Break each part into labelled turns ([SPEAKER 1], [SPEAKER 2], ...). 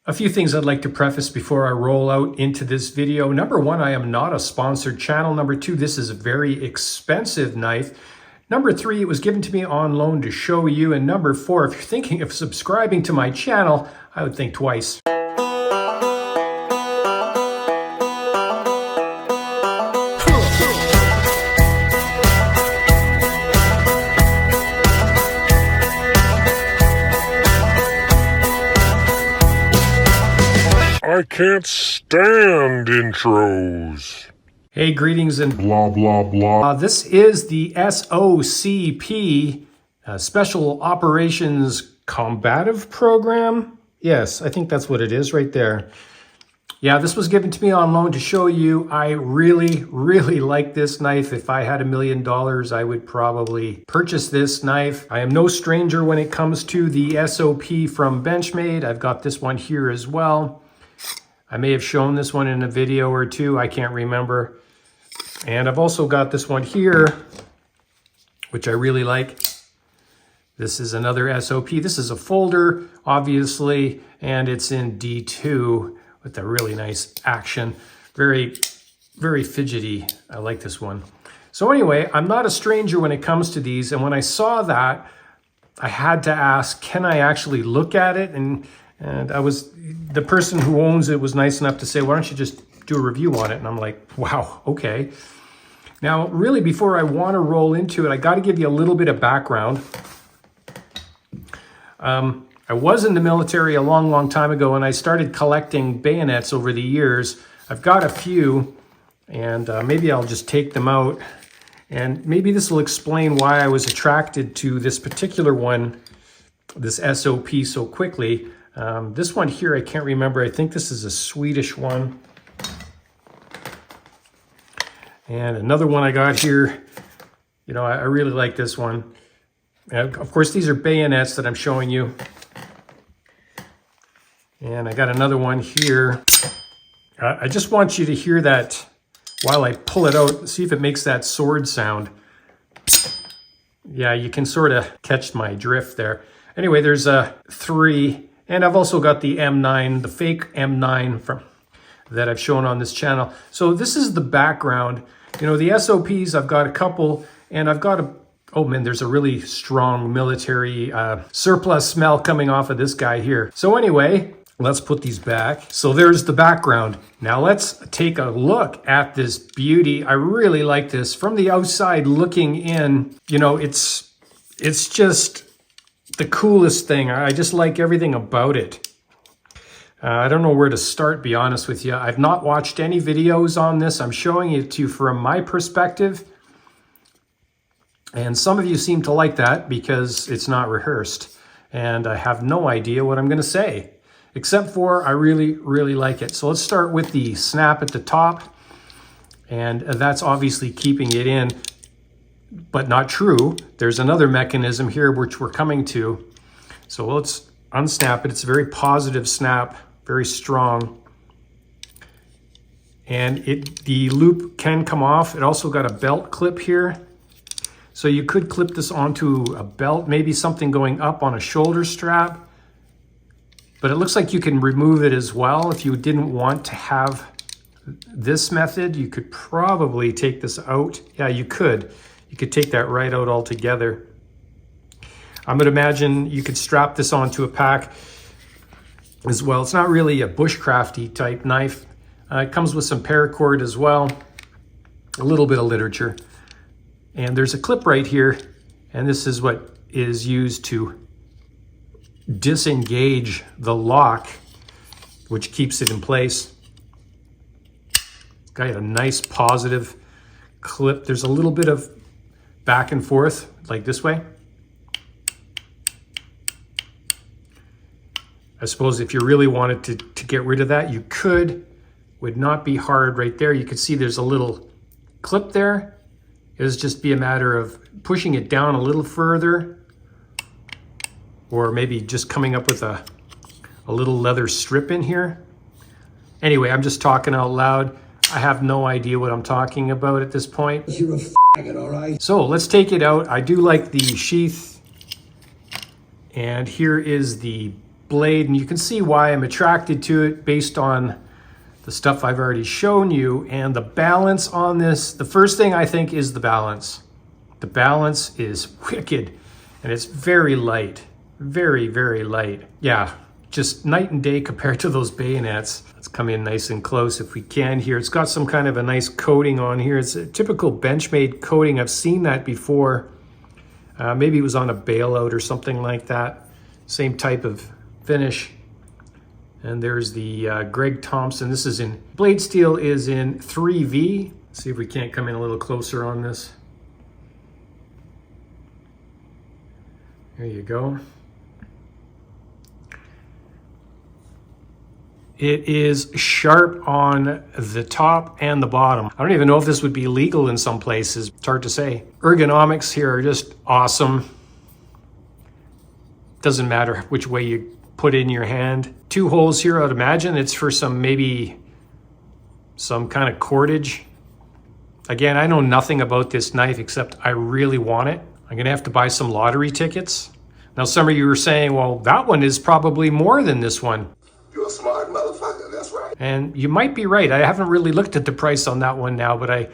[SPEAKER 1] A few things I'd like to preface before I roll out into this video. Number one, I am not a sponsored channel. Number two, this is a very expensive knife. Number three, it was given to me on loan to show you. And number four, if you're thinking of subscribing to my channel, I would think twice.
[SPEAKER 2] I can't stand intros.
[SPEAKER 1] Hey, greetings and
[SPEAKER 2] Blah, blah, blah.
[SPEAKER 1] this is the SOCP, Special Operations Combative Program. Yes, I think that's what it is right there. Yeah, this was given to me on loan to show you. I really, really like this knife. If I had $1 million, I would probably purchase this knife. I am no stranger when it comes to the SOP from Benchmade. I've got this one here as well. I may have shown this one in a video or two, I can't remember. And I've also got this one here, which I really like. This is another SOP. This is a folder, obviously, and it's in D2 with a really nice action. Very, very fidgety. I like this one. So anyway, I'm not a stranger when it comes to these, and when I saw that, I had to ask, can I actually look at it? And the person who owns it was nice enough to say, why don't you just do a review on it? And I'm like, wow, okay. Now, really, before I want to roll into it, I got to give you a little bit of background. I was in the military a long, long time ago, and I started collecting bayonets over the years. I've got a few, and maybe I'll just take them out. And maybe this will explain why I was attracted to this particular one, this SOP, so quickly. This one here, I can't remember. I think this is a Swedish one. And another one I got here, you know, I really like this one. And of course, these are bayonets that I'm showing you. And I got another one here. I just want you to hear that while I pull it out, see if it makes that sword sound. Yeah, you can sort of catch my drift there. Anyway, there's a 3. And I've also got the M9, the fake M9 that I've shown on this channel. So this is the background. You know, the SOPs, I've got a couple, and I've got oh man, there's a really strong military surplus smell coming off of this guy here. So anyway, let's put these back. So there's the background. Now let's take a look at this beauty. I really like this. From the outside looking in, you know, it's just the coolest thing. I just like everything about it. I don't know where to start, be honest with you. I've not watched any videos on this. I'm showing it to you from my perspective. And some of you seem to like that because it's not rehearsed. And I have no idea what I'm going to say, except for I really, really like it. So let's start with the snap at the top. And that's obviously keeping it in, but not true. There's another mechanism here which we're coming to. So let's unsnap it. It's a very positive snap, very strong. And the loop can come off. It also got a belt clip here. So you could clip this onto a belt, maybe something going up on a shoulder strap. But it looks like you can remove it as well. If you didn't want to have this method, you could probably take this out. Yeah, you could. You could take that right out altogether. I would imagine you could strap this onto a pack as well. It's not really a bushcrafty type knife. It comes with some paracord as well, a little bit of literature. And there's a clip right here, and this is what is used to disengage the lock, which keeps it in place. It's got a nice positive clip. There's a little bit of back and forth, like this way. I suppose if you really wanted to get rid of that, you could. Would not be hard right there. You can see there's a little clip there. It would just be a matter of pushing it down a little further, or maybe just coming up with a little leather strip in here. Anyway, I'm just talking out loud. I have no idea what I'm talking about at this point.
[SPEAKER 3] You're a faggot, all right?
[SPEAKER 1] So let's take it out. I do like the sheath. And here is the blade, and you can see why I'm attracted to it based on the stuff I've already shown you. And the balance on this, the first thing I think is the balance. The balance is wicked, and it's very light, very, very light. Yeah, just night and day compared to those bayonets. Let's come in nice and close if we can here. It's got some kind of a nice coating on here. It's a typical Benchmade coating. I've seen that before. Maybe it was on a bailout or something like that. Same type of finish. And there's the Greg Thompson. This is in, blade steel is in 3V. Let's see if we can't come in a little closer on this. There you go. It is sharp on the top and the bottom. I don't even know if this would be legal in some places. It's hard to say. Ergonomics here are just awesome. Doesn't matter which way you put in your hand. 2 holes here, I'd imagine it's for some, maybe some kind of cordage. Again, I know nothing about this knife except I really want it. I'm gonna have to buy some lottery tickets. Now some of you are saying, well, that one is probably more than this one.
[SPEAKER 3] You're a smart motherfucker, that's right.
[SPEAKER 1] And you might be right. I haven't really looked at the price on that one now, but I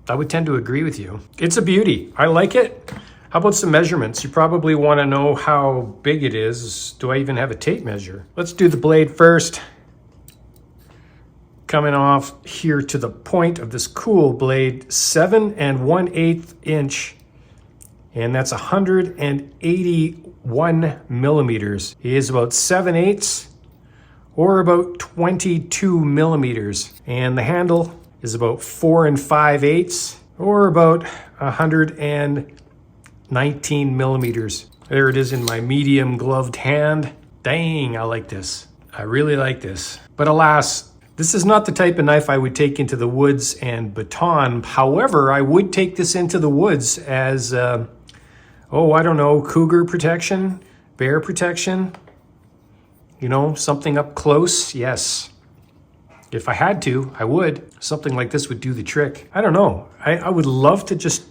[SPEAKER 1] would tend to agree with you. It's a beauty. I like it. How about some measurements? You probably want to know how big it is. Do I even have a tape measure? Let's do the blade first. Coming off here to the point of this cool blade, 7 1/8 inch. And that's 181 millimeters. It is about 7/8 or about 22 millimeters. And the handle is about 4 5/8 or about 119 millimeters. There it is in my medium gloved hand. Dang, I like this. I really like this. But alas, this is not the type of knife I would take into the woods and baton. However, I would take this into the woods as I don't know, cougar protection, bear protection, you know, something up close. Yes. If I had to, I would. Something like this would do the trick. I don't know. I would love to just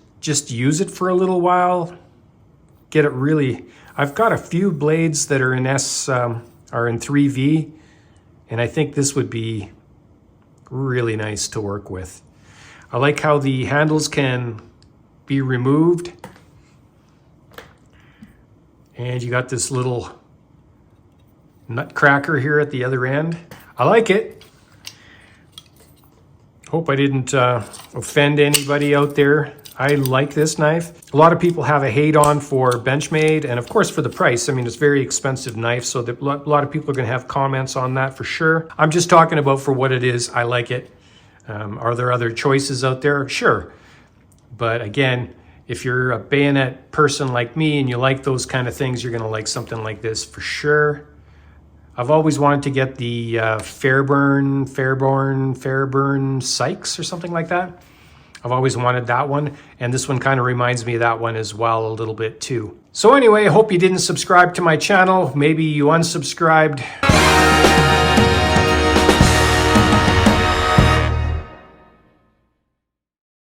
[SPEAKER 1] use it for a little while. Get it really. I've got a few blades that are in are in 3V, and I think this would be really nice to work with. I like how the handles can be removed. And you got this little nutcracker here at the other end. I like it. Hope I didn't offend anybody out there. I like this knife. A lot of people have a hate on for Benchmade, and of course for the price. I mean, it's a very expensive knife, so a lot of people are gonna have comments on that for sure. I'm just talking about for what it is. I like it. Are there other choices out there? Sure. But again, if you're a bayonet person like me and you like those kind of things, you're gonna like something like this for sure. I've always wanted to get the Fairburn Sykes or something like that. I've always wanted that one, and this one kind of reminds me of that one as well a little bit too. So anyway, I hope you didn't subscribe to my channel. Maybe you unsubscribed.